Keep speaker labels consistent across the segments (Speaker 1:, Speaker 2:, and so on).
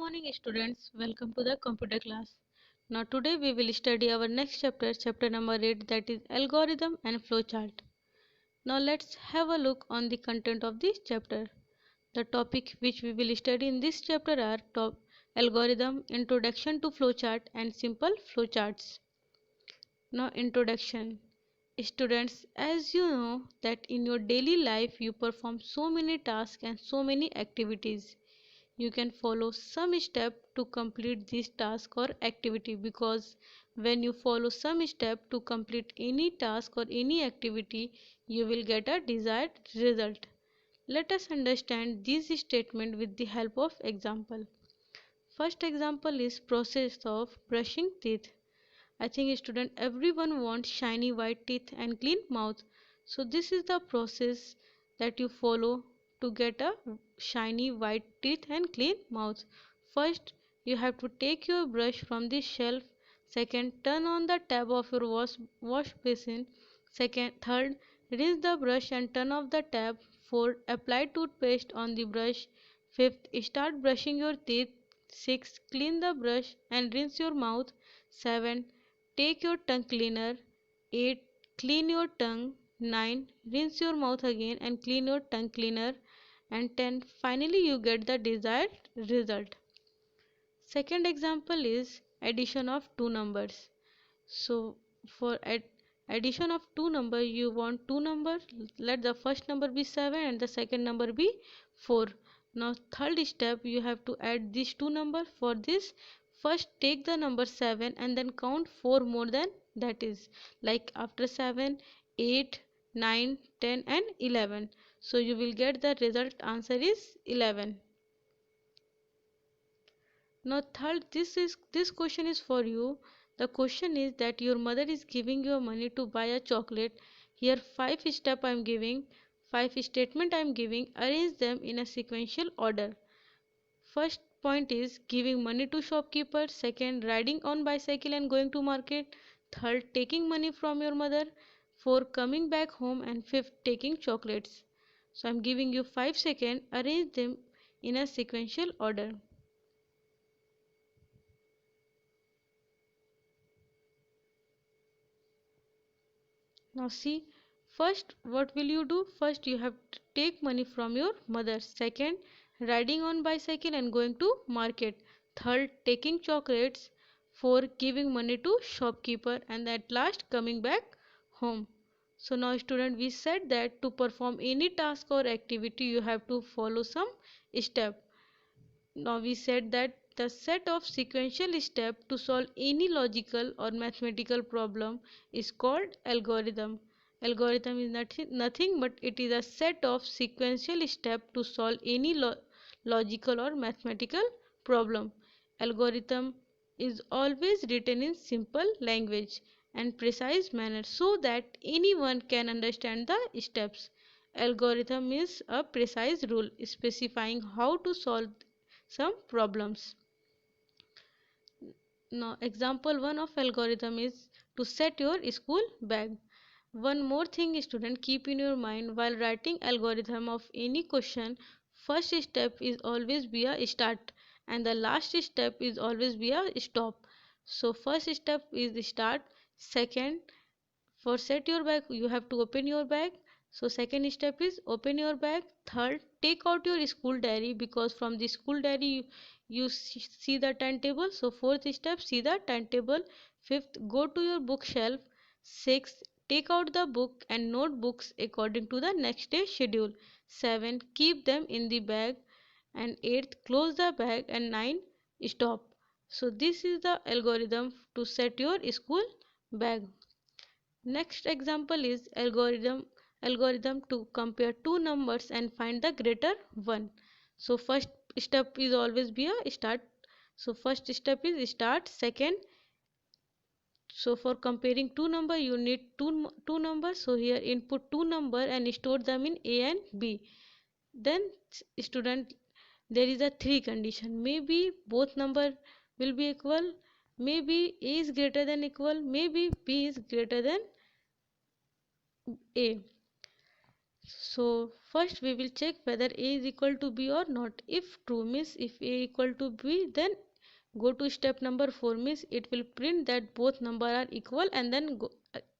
Speaker 1: morning students, welcome to the computer class. Now today we will study our next chapter, chapter number 8, that is algorithm and flowchart. Now let's have a look on the content of this chapter. The topic which we will study in this chapter are top algorithm, introduction to flowchart and simple flowcharts. Now introduction. Students, as you know that in your daily life you perform so many tasks and so many activities. You can follow some step to complete this task or activity, because when you follow some step to complete any task or any activity, you will get a desired result. Let us understand this statement with the help of example. First example is process of brushing teeth. I think student everyone wants shiny white teeth and clean mouth. So this is the process that you follow to get a shiny white teeth and clean mouth. First, you have to take your brush from the shelf. Second, turn on the tap of your wash basin. Third, rinse the brush and turn off the tap. Fourth, apply toothpaste on the brush. Fifth, start brushing your teeth. Sixth, clean the brush and rinse your mouth. 7. Take your tongue cleaner. 8. Clean your tongue. 9. Rinse your mouth again and clean your tongue cleaner. And 10. Finally, you get the desired result. Second example is addition of two numbers. So, for addition of two numbers, you want two numbers. Let the first number be 7 and the second number be 4. Now, third step, you have to add these two numbers. For this, first take the number 7 and then count 4 more than that is. Like after 7, 8, 9, 10 and 11. So, you will get the result answer is 11. Now third, this question is for you. The question is that your mother is giving you money to buy a chocolate. Here five step I am giving, five statement I am giving. Arrange them in a sequential order. First point is giving money to shopkeeper. Second, riding on bicycle and going to market. Third, taking money from your mother. Fourth, coming back home. And fifth, taking chocolates. So I am giving you 5 seconds. Arrange them in a sequential order. Now see, first what will you do? First you have to take money from your mother. Second, riding on bicycle and going to market. Third, taking chocolates. Fourth, giving money to shopkeeper, and at last coming back home. So now student, we said that to perform any task or activity you have to follow some step. Now we said that the set of sequential steps to solve any logical or mathematical problem is called algorithm. Algorithm is nothing but it is a set of sequential steps to solve any logical or mathematical problem. Algorithm is always written in simple language and precise manner so that anyone can understand the steps. Algorithm is a precise rule specifying how to solve some problems. Now example 1 of algorithm is to set your school bag. One more thing student, keep in your mind while writing algorithm of any question, first step is always be a start and the last step is always be a stop. So first step is start. Second, for set your bag you have to open your bag. So second step is open your bag. Third, take out your school diary, because from the school diary you see the timetable. So fourth step, see the timetable. Fifth, go to your bookshelf. Sixth, take out the book and notebooks according to the next day schedule. Seven, keep them in the bag. And eighth, close the bag. And nine, stop. So this is the algorithm to set your school bag. Next example is algorithm to compare two numbers and find the greater one. So first step is always be a start. So first step is start. Second, so for comparing two number you need two numbers. So here input two number and store them in A and B. Then student, there is a three condition. Maybe both number will be equal. Maybe A is greater than equal. Maybe B is greater than A. So first we will check whether A is equal to B or not. If true means if A equal to B, then go to step number 4 means it will print that both number are equal, and then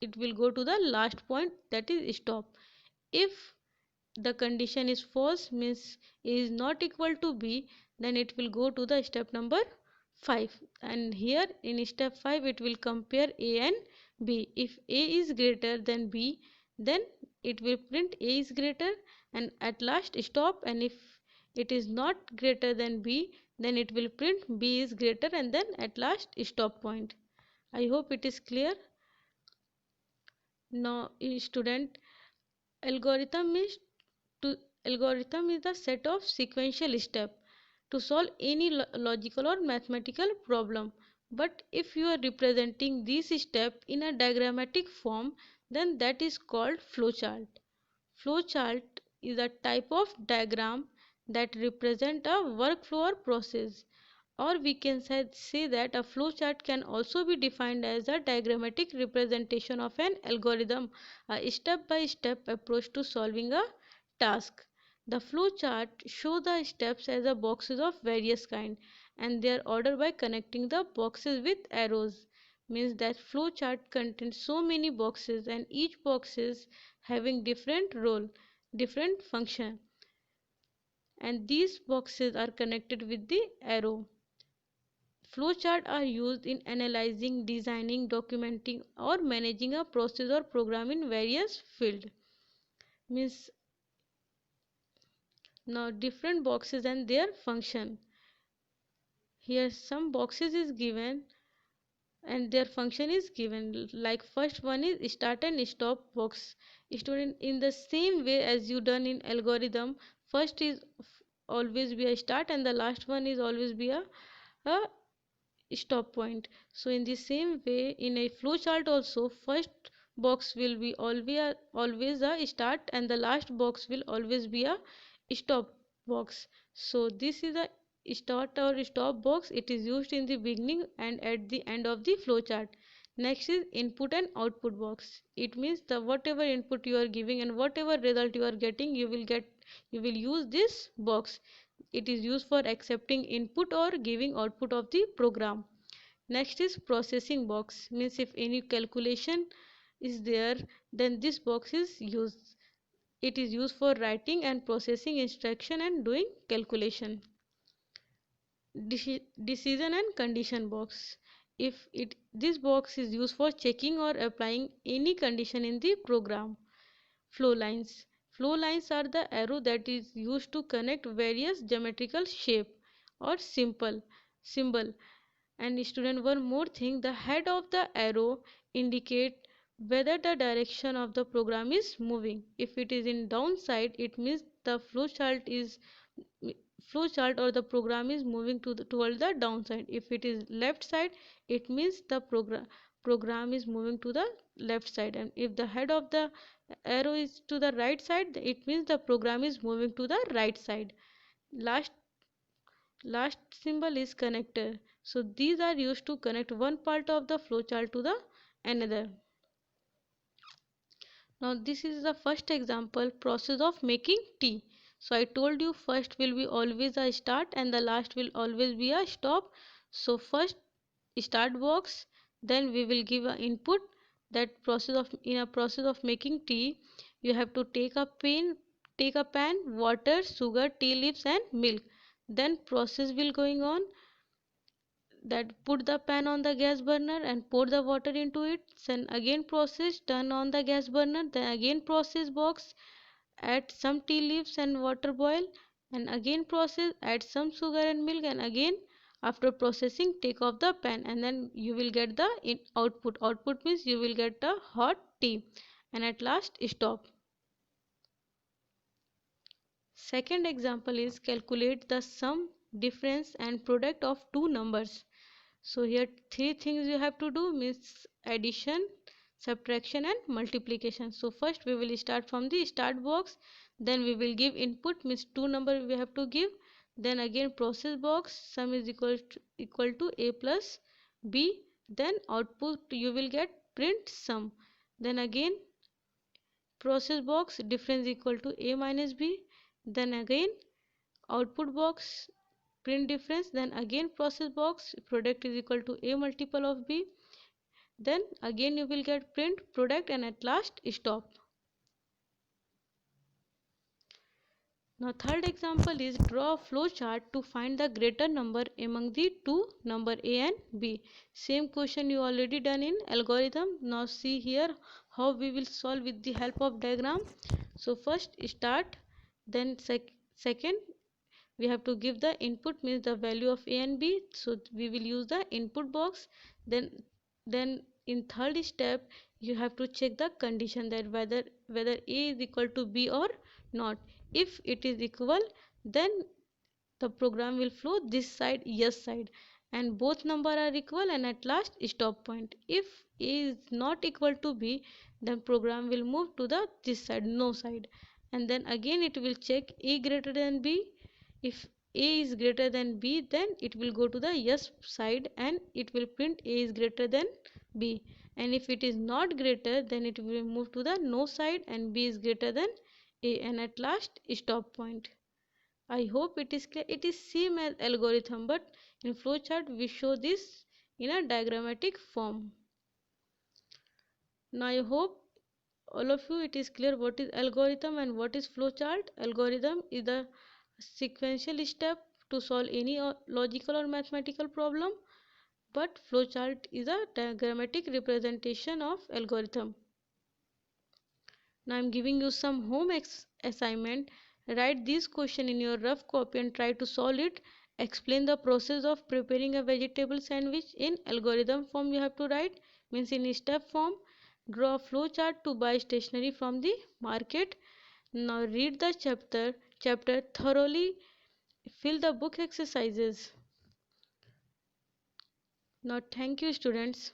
Speaker 1: it will go to the last point, that is stop. If the condition is false means A is not equal to B, then it will go to the step number 5, and here in step 5 it will compare A and B. If A is greater than B, then it will print A is greater and at last stop, and if it is not greater than B, then it will print B is greater and then at last stop point. I hope it is clear. Now student, algorithm is to algorithm is the set of sequential steps to solve any logical or mathematical problem. But if you are representing these steps in a diagrammatic form, then that is called flowchart. Flowchart is a type of diagram that represent a workflow or process. Or we can say that a flowchart can also be defined as a diagrammatic representation of an algorithm, a step-by-step approach to solving a task. The flowchart shows the steps as a boxes of various kind, and they are ordered by connecting the boxes with arrows. Means that flowchart contains so many boxes, and each box is having different role, different function, and these boxes are connected with the arrow. Flowcharts are used in analyzing, designing, documenting, or managing a process or program in various fields. Means now different boxes and their function. Here some boxes is given and their function is given. Like first one is start and stop box. Student, in the same way as you done in algorithm, first is always be a start and the last one is always be a stop point. So in the same way in a flowchart also, first box will be always a start and the last box will always be a stop box. So this is a start or stop box. It is used in the beginning and at the end of the flowchart. Next is input and output box. It means the whatever input you are giving and whatever result you are getting, you will use this box. It is used for accepting input or giving output of the program. Next is processing box, means if any calculation is there, then this box is used. It is used for writing and processing instruction and doing calculation. Decision and condition box, if it this box is used for checking or applying any condition in the program. Flow lines. Flow lines are the arrow that is used to connect various geometrical shape or symbol. And student, one more thing, the head of the arrow indicate whether the direction of the program is moving. If it is in downside, it means the flowchart or the program is moving toward the downside. If it is left side, it means the program is moving to the left side, and if the head of the arrow is to the right side, it means the program is moving to the right side. Last last symbol is connector. So these are used to connect one part of the flowchart to the another. Now this is the first example, process of making tea. So I told you first will be always a start and the last will always be a stop. So first start box, then we will give a input. That process of in a process of making tea, you have to take a pan, water, sugar, tea leaves and milk. Then process will going on, that put the pan on the gas burner and pour the water into it, then again process, turn on the gas burner, then again process box, add some tea leaves and water boil, and again process, add some sugar and milk, and again after processing take off the pan, and then you will get the output means you will get a hot tea, and at last stop. Second example is calculate the sum, difference and product of two numbers. So here three things you have to do, means addition, subtraction and multiplication. So first we will start from the start box, then we will give input, means two number we have to give, then again process box, sum is equal to a plus b, then output you will get print sum, then again process box difference equal to a minus b, then again output box print difference, then again process box product is equal to a multiple of b, then again you will get print product, and at last stop. Now third example is draw a flow chart to find the greater number among the two number a and b. Same question you already done in algorithm. Now see here how we will solve with the help of diagram. So first start, then second we have to give the input, means the value of a and b, so we will use the input box. Then in third step you have to check the condition that whether a is equal to b or not. If it is equal, then the program will flow this side, yes side, and both number are equal, and at last stop point. If a is not equal to b, then program will move to the this side, no side, and then again it will check a greater than b. If a is greater than b, then it will go to the yes side and it will print a is greater than b, and if it is not greater, then it will move to the no side and b is greater than a, and at last stop point. I hope it is clear. It is same as algorithm, but in flowchart we show this in a diagrammatic form. Now I hope all of you it is clear what is algorithm and what is flowchart. Algorithm is the sequential step to solve any logical or mathematical problem, but flowchart is a diagrammatic representation of algorithm. Now I am giving you some home assignment. Write this question in your rough copy and try to solve it. Explain the process of preparing a vegetable sandwich in algorithm form. You have to write, means in step form. Draw a flow chart to buy stationery from the market. Now read the chapter thoroughly. Fill the book exercises. Now thank you students.